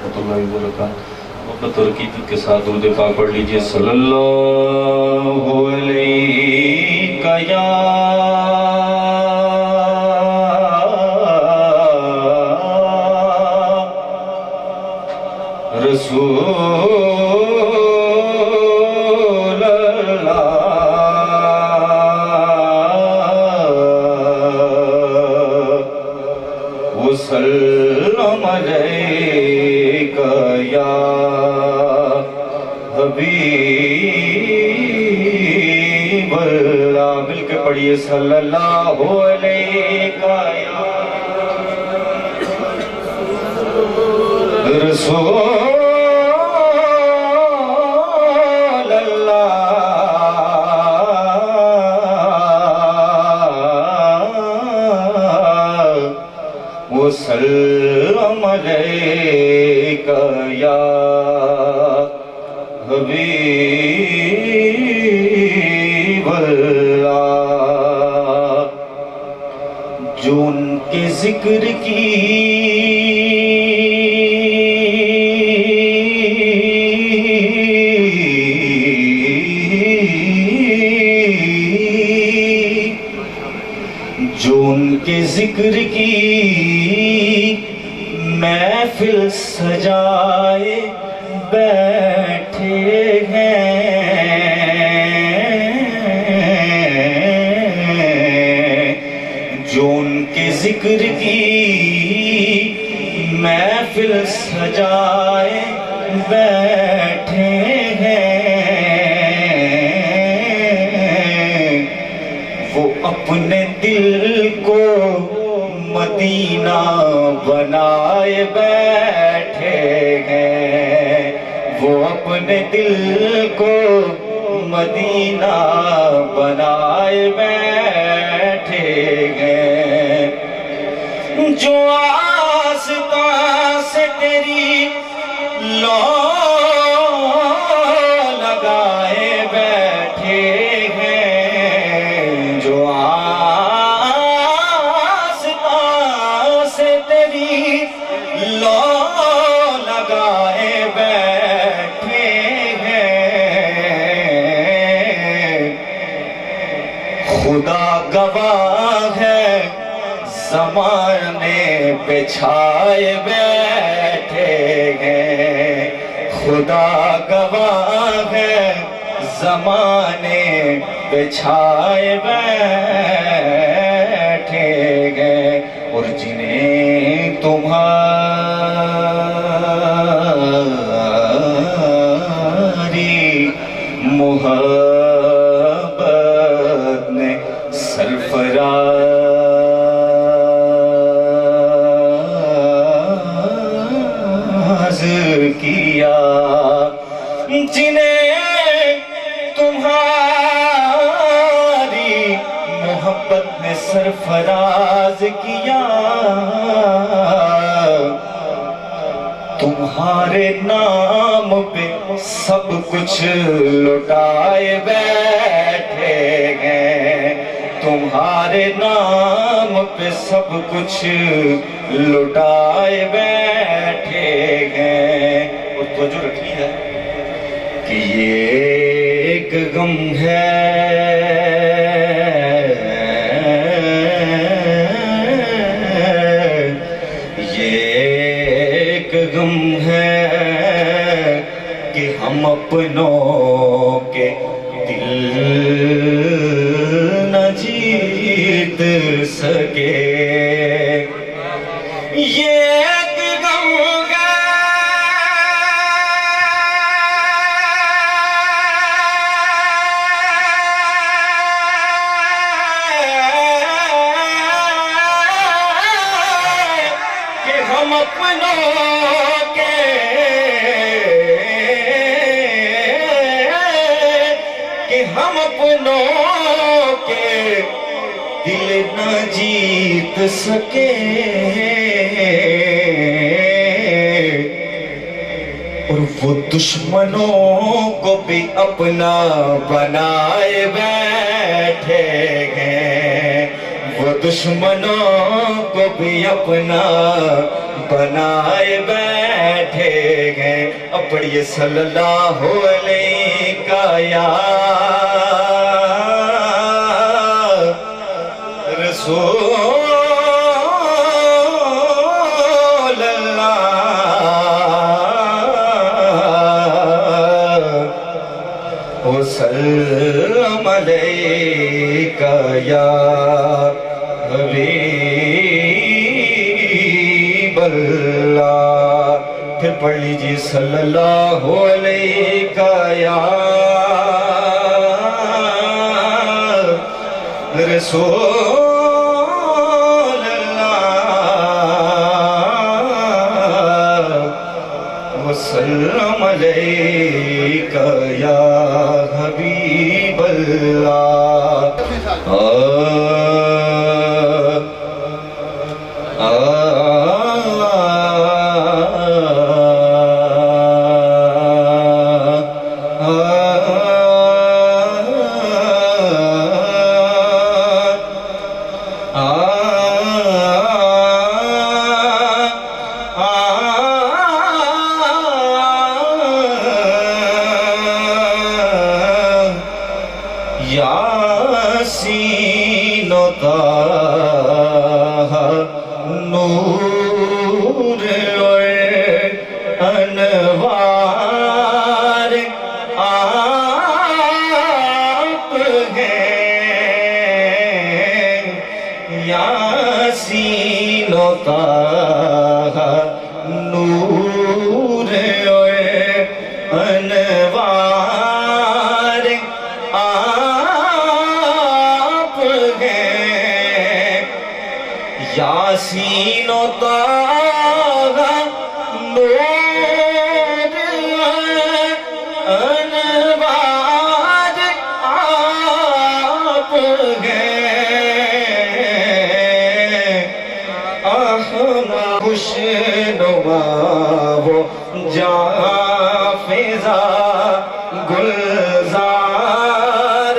ورحمۃ اللہ وبرکاتہ۔ محبت اور عقیدت کے ساتھ درود پاک پڑھ لیجئے۔ صلی اللہ علیہ یا رسول اللہ وسلم علیک یا حبیب اللہ۔ مل کے پڑھیے صلی اللہ علیہ یا رسول اللہ وسلم علیک یا حبیب اللہ۔ جو ان کے ذکر کی ذکر کی محفل سجائے بیٹھے ہیں، جو ان کے ذکر کی محفل سجائے بیٹھے ہیں، وہ اپنے دل کو مدینہ بنائے بیٹھے ہیں، وہ اپنے دل کو مدینہ بنائے بیٹھے ہیں، جو آستاں سے تیری لو لگائے بیٹھے ہیں، جو آستاں سے تیری لو لگائے بیٹھے ہیں، خدا گواہ ہے زمانے پہ چھائے بیٹھے ہیں، خدا گواہ ہے زمانے پہ چھائے بیٹھے ہیں، اور جنہیں تمہاری محبت نے سرفراز کیا، جنہیں تمہاری محبت نے سرفراز کیا، تمہارے نام پہ سب کچھ لٹائے بیٹھے ہیں، تمہارے نام پہ سب کچھ لٹائے بیٹھے ہیں، اور توجہ رکھنی ہے کہ یہ ایک غم ہے کہ ہم اپنوں کے دل نہ جیت سکے، یہ ایک غم ہے کہ ہم اپنوں ہم اپنوں کے دل نہ جیت سکے، اور وہ دشمنوں کو بھی اپنا بنائے بیٹھے ہیں، وہ دشمنوں کو بھی اپنا بنائے بیٹھے گئے. اب پڑھیے صلی اللہ علیہ کا یا رسول اللہ وسلم علیک یا حبیب اللہ. پھر پڑھ لیجیے صلی اللہ علیہ یا رسول اللہ وسلم علیک یا حبیب اللہ. یاسین و طٰہٰ نور اور انوار آپ ہیں. یاسین و طٰہٰ نور اور انوار آپ ہیں. یاسین و طٰہٰ نور انوار آپ ہیں. احمد خوشنما وہ جاں فضا گلزار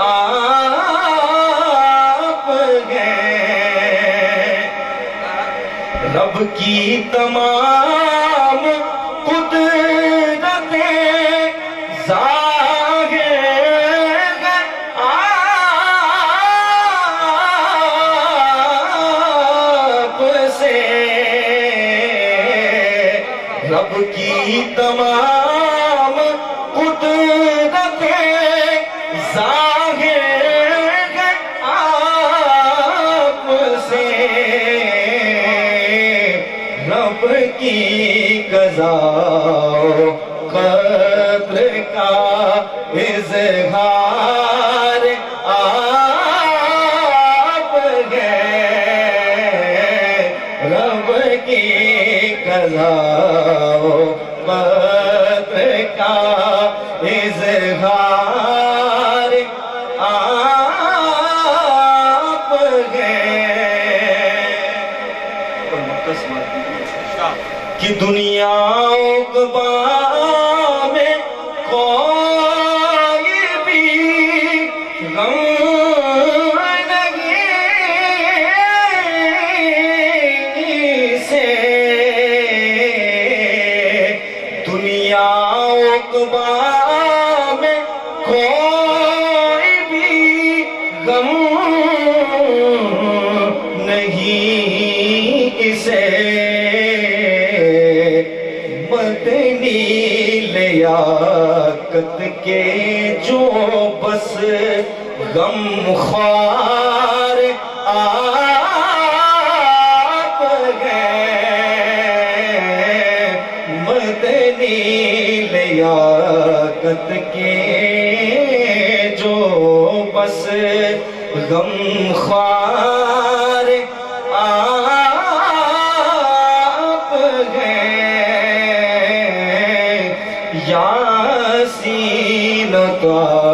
آپ ہیں. رب کی تمام قدرتیں ظاہر آپ سے. رب کی تمام قدرتیں ظاہر آپ سے. رب کی قضا و قدر کا اظہار آپ ہیں. رب کی قضا و قدر کا اظہار آپ ہیں. کہ دنیا عقبا میں کوئی بھی غم نہیں سے. دنیا عقبا میں کوئی بھی غم نہیں اسے. مدنی لیاقت کے جو بس غم خوار آپ ہیں. مدنی لیاقت کے جو بس غم خوار آپ ہیں. یاسین و طٰہٰ